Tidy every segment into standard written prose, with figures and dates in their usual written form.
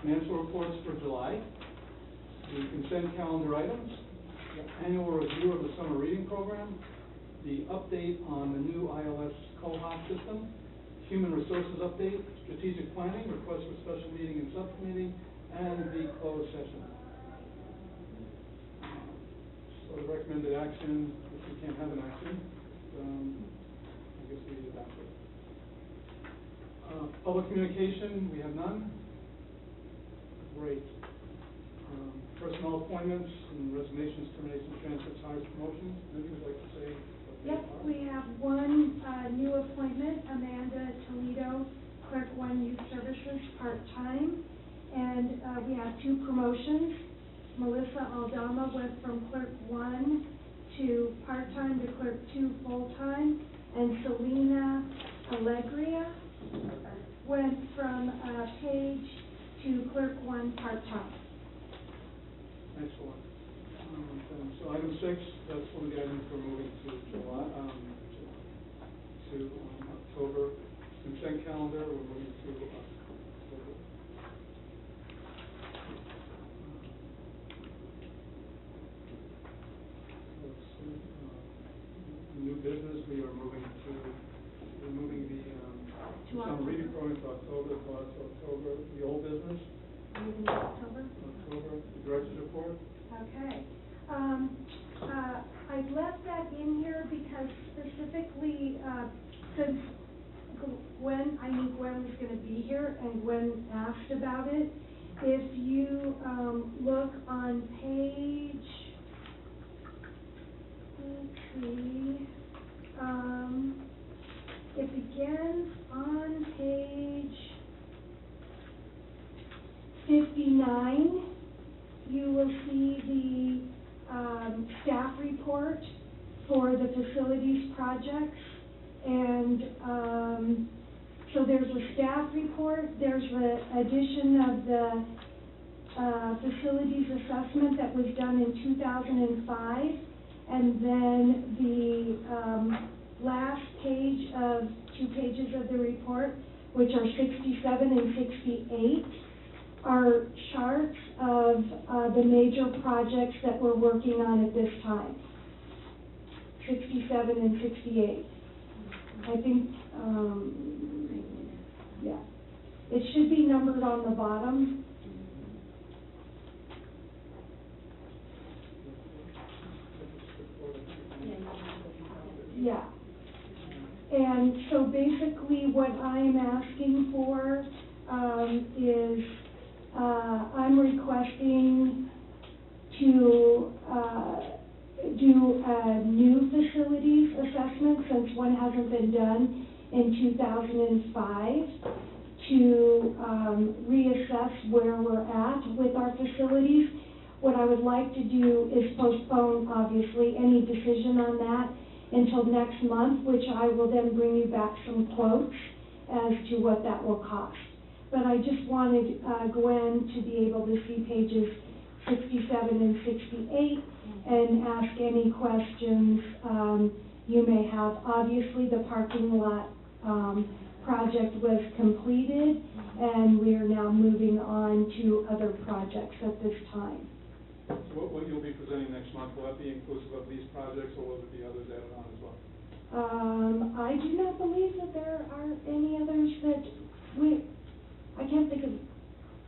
financial reports for July, the consent calendar items, the annual review of the summer reading program, the update on the new ILS COHOP system, human resources update, strategic planning, request for special meeting and subcommittee, and the closed session. So the recommended action, if we can't have an action, I guess we adopt it. Public communication, we have none. Great. Personnel appointments and resignations, terminations, transfers, hires, promotions. Maybe you'd like to say what they Yep, are? we have one new appointment, Amanda Toledo, Clerk 1 Youth Services, part-time. And we have two promotions. Melissa Aldama went from Clerk 1 to part-time to Clerk 2 full-time. And Selena Allegria went from Page to Clerk 1 part-time. Excellent. So item 6, that's one of the items we're moving to July, to October. Consent calendar, we're moving to October. Let's see. New business, we are moving the summer reading program to October. The old business. Moving to October? October, the director's report. Okay. I've left that in here because specifically, since Gwen, I knew Gwen was going to be here, and Gwen asked about it. If you look on page, let's see, it begins on page 59, you will see the staff report for the facilities projects. And so there's a staff report, there's the addition of the facilities assessment that was done in 2005, and then the last page of 2 pages of the report, which are 67 and 68, are charts of the major projects that we're working on at this time. 67 and 68. I think, yeah. It should be numbered on the bottom. Yeah. And so basically what I'm asking for is I'm requesting to do a new facilities assessment, since one hasn't been done in 2005, to reassess where we're at with our facilities. What I would like to do is postpone, obviously, any decision on that until next month, which I will then bring you back some quotes as to what that will cost. But I just wanted Gwen to be able to see pages 67 and 68 and ask any questions you may have. Obviously, the parking lot project was completed, and we are now moving on to other projects at this time. So what you'll be presenting next month, will that be inclusive of these projects, or will there be others added on as well? I do not believe that there are any others that I can't think of.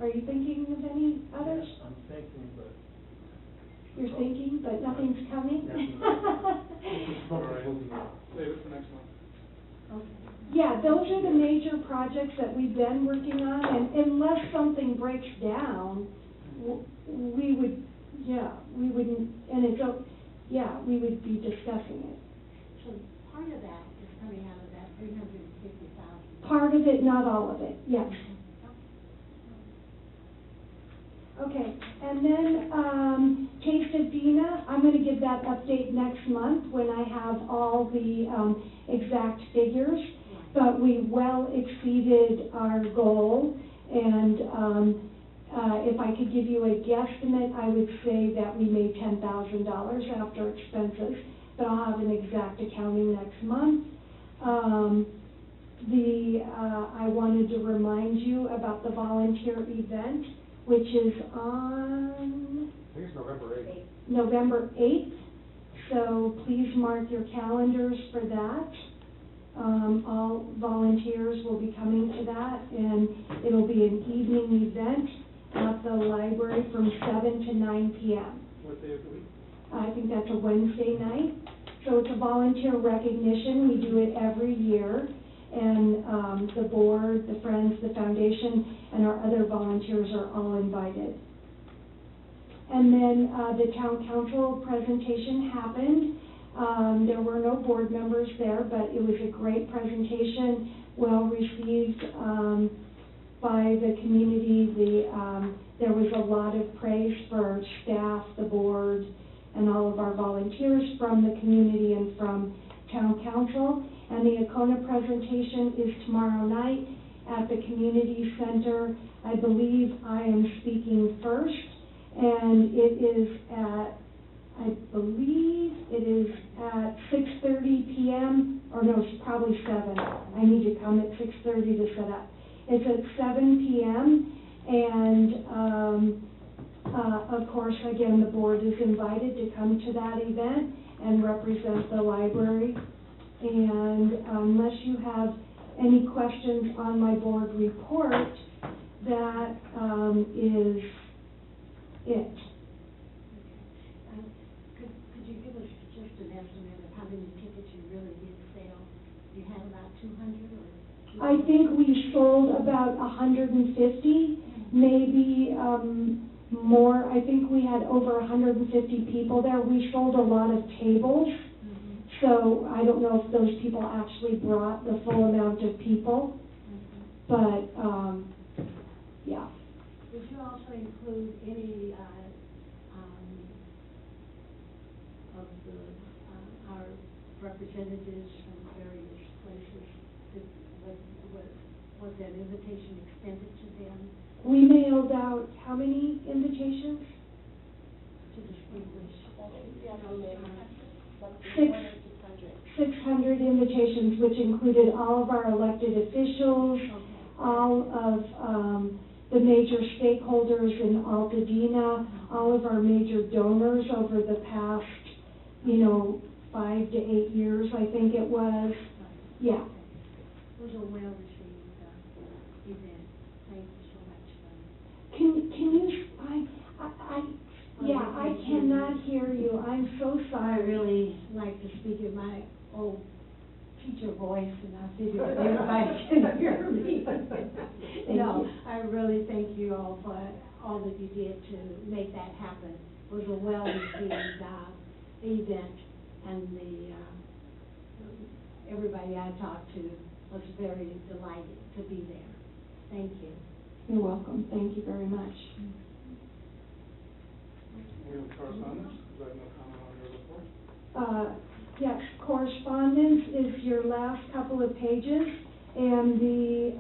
Are you thinking of any others? Yes, I'm thinking, but... You're thinking, but nothing's coming? All right. Save it for next month. Okay. Yeah, those are the major projects that we've been working on, and unless something breaks down, we would, we wouldn't, and it's, we would be discussing it. So part of that is coming out of that 350,000. Part of it, not all of it, yes. Okay, and then Taste of Dina, I'm going to give that update next month when I have all the exact figures. But we well exceeded our goal, and if I could give you a guesstimate, I would say that we made $10,000 after expenses. But I'll have an exact accounting next month. I wanted to remind you about the volunteer event which is on I think it's November 8th. November 8th. So please mark your calendars for that. All volunteers will be coming to that, and it'll be an evening event at the library from 7 to 9 p.m. What day of the week? I think that's a Wednesday night. So it's a volunteer recognition. We do it every year. And the board, the Friends, the foundation, and our other volunteers are all invited. And then the town council presentation happened. There were no board members there, but it was a great presentation, well received by the community. There was a lot of praise for staff, the board, and all of our volunteers from the community and from town council. And the Acona presentation is tomorrow night at the community center. I believe I am speaking first, and it is at, I believe it is at 6:30 p.m., or no, it's probably 7. I need to come at 6:30 to set up. It's at 7 p.m., and of course, again, the board is invited to come to that event and represent the library. And unless you have any questions on my board report, that is it. Could you give us just an estimate of how many tickets you really did sell? You had about 200 or? I think we sold about 150, maybe more. I think we had over 150 people there. We sold a lot of tables. So I don't know if those people actually brought the full amount of people, but, yeah. Did you also include any, of our representatives from various places? Was that invitation extended to them? We mailed out how many invitations? To the sprinklers? 600 invitations, which included all of our elected officials, all of the major stakeholders in Altadena, all of our major donors over the past, 5 to 8 years, I think it was. Yeah. It was a well-received event. Thank you so much. Can you, I cannot hear you. I'm so I sorry. really like to speak in my old teacher voice, and I figure everybody can hear me. No, I really thank you all for all that you did to make that happen. It was a well-received event, and everybody I talked to was very delighted to be there. Thank you. You're welcome. Thank you very much. We have correspondence, because I have no comment on your report. Yes, correspondence is your last couple of pages, and the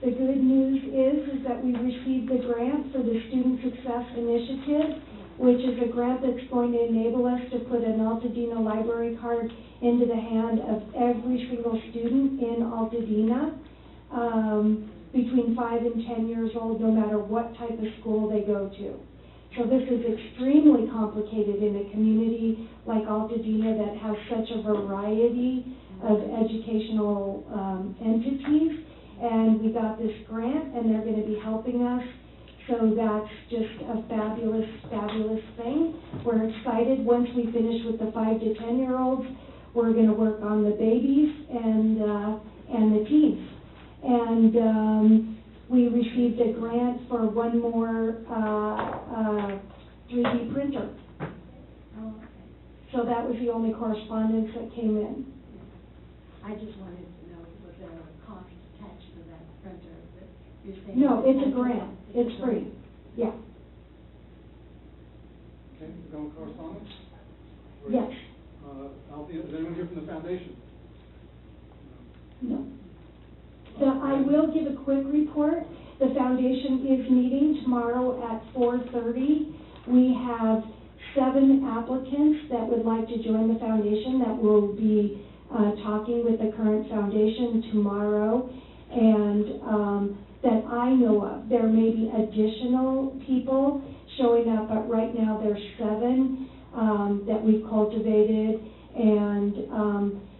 good news is that we received the grant for the Student Success Initiative, which is a grant that's going to enable us to put an Altadena library card into the hand of every single student in Altadena, between 5 and 10 years old, no matter what type of school they go to. So this is extremely complicated in a community like Altadena that has such a variety of educational entities. And we got this grant, and they're going to be helping us. So that's just a fabulous, fabulous thing. We're excited. Once we finish with the 5 to 10-year-olds, we're going to work on the babies and the teens. And we received a grant for one more 3D printer. Oh, okay. So that was the only correspondence that came in. I just wanted to know, was there a cost attached to that printer that you're saying? No, it's a grant. It's free. Yeah. Okay, you done with correspondence? Yes. Althea, is anyone here from the foundation? No. I will give a quick report. The foundation is meeting tomorrow at 4:30. We have 7 applicants that would like to join the foundation that will be talking with the current foundation tomorrow, and that I know of. There may be additional people showing up, but right now there's 7 that we've cultivated. And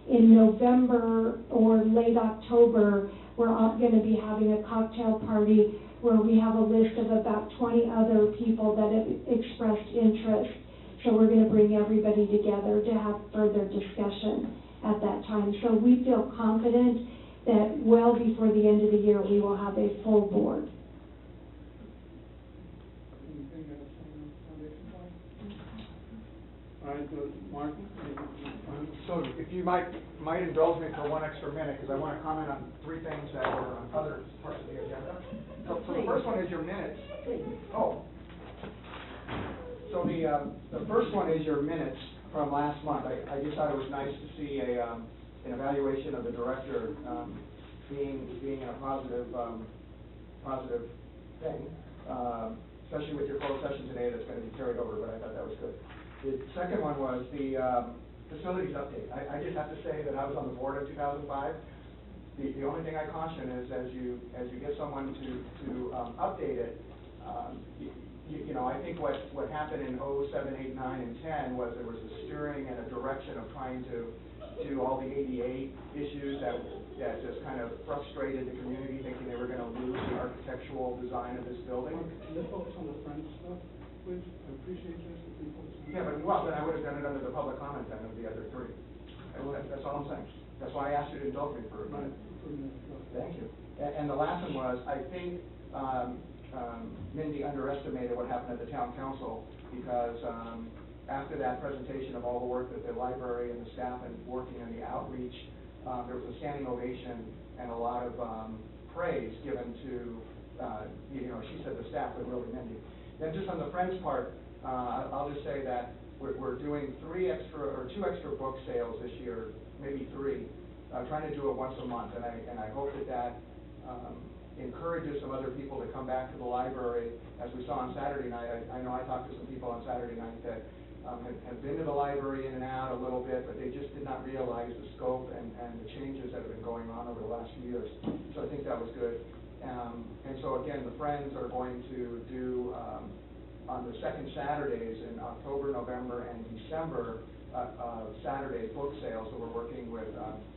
in November or late October, we're going to be having a cocktail party where we have a list of about 20 other people that have expressed interest. So we're going to bring everybody together to have further discussion at that time. So we feel confident that well before the end of the year, we will have a full board. Anything else on the foundation side? All right, Mark? So if you might indulge me for one extra minute, because I want to comment on 3 things that were on other parts of the agenda. So the first one is your minutes. Oh. So the first one is your minutes from last month. I just thought it was nice to see an evaluation of the director being in a positive thing, especially with your closed session today that's going to be carried over, but I thought that was good. The second one was the facilities update. I just have to say that I was on the board in 2005. The only thing I caution is as you get someone to update it, you know, I think what happened in 07, 8, 9, and 10 was there was a steering and a direction of trying to do all the ADA issues that just kind of frustrated the community, thinking they were going to lose the architectural design of this building. Can you focus on the Friends stuff, please? I appreciate this. If you focus on Yeah, but well, then I would have done it under the public comment then of the other 3. That's all I'm saying. That's why I asked you to indulge me for a minute. Thank you. And the last one was, I think Mindy underestimated what happened at the town council, because after that presentation of all the work that the library and the staff and working on the outreach, there was a standing ovation and a lot of praise given to, you know, she said the staff, but really Mindy. Then just on the Friends part, I'll just say that we're doing 2 extra book sales this year, maybe 3, trying to do it once a month, and I hope that encourages some other people to come back to the library. As we saw on Saturday night, I know I talked to some people on Saturday night that have been to the library in and out a little bit, but they just did not realize the scope and the changes that have been going on over the last few years. So I think that was good. And so again, the Friends are going to do on the second Saturdays in October, November, and December, Saturday book sales. So we're working with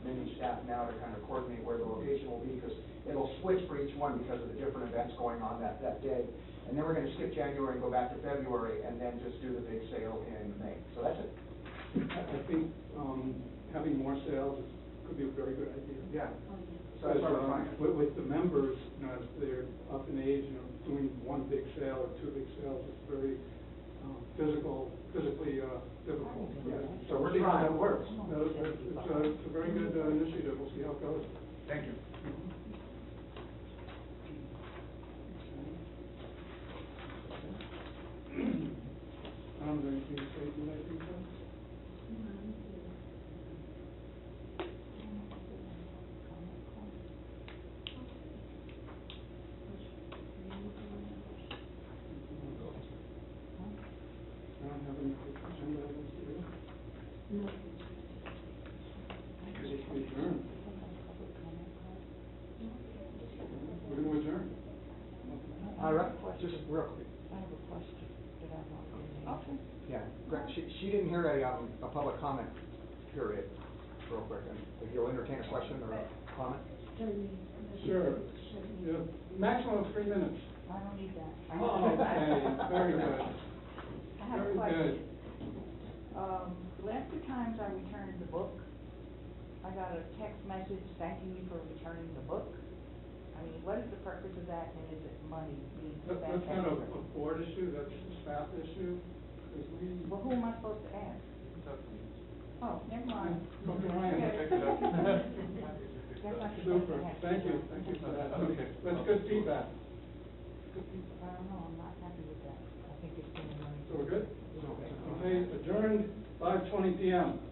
Mindy's staff now to kind of coordinate where the location will be, because it'll switch for each one because of the different events going on that day. And then we're going to skip January and go back to February, and then just do the big sale in May. So that's it. I think having more sales could be a very good idea. Yeah. So that's what we're trying. With the members, you know, as they're up in age, you know, doing 1 big sale or 2 big sales, it's very physically difficult. Yeah. So we're seeing how that works. It's a very good initiative. We'll see how it goes. Thank you. I don't have anything to say tonight, I think so. I don't have any agenda items to do. No. I guess we adjourn. We're going to adjourn. All right, just real quick. I have a question that I want to answer. Yeah, she didn't hear a public comment period, real quick, and if you'll entertain a question or a comment. Certainly. Sure. Yeah. Maximum of 3 minutes. I don't need that. Oh, okay, very good. I have Very a question. good. The last 2 times I returned the book, I got a text message thanking you for returning the book. I mean, what is the purpose of that, and is it money being spent? That's not a board issue, that's a staff issue, because we. Well, who am I supposed to ask? Oh, never mind. Come to Ryan. Okay. That's not the Super, question I have. thank you for that. Okay, that's good feedback. Good feedback. I don't know, I'm not happy with that. I think it's been money. So we're good? Okay, adjourned, 5:20 PM.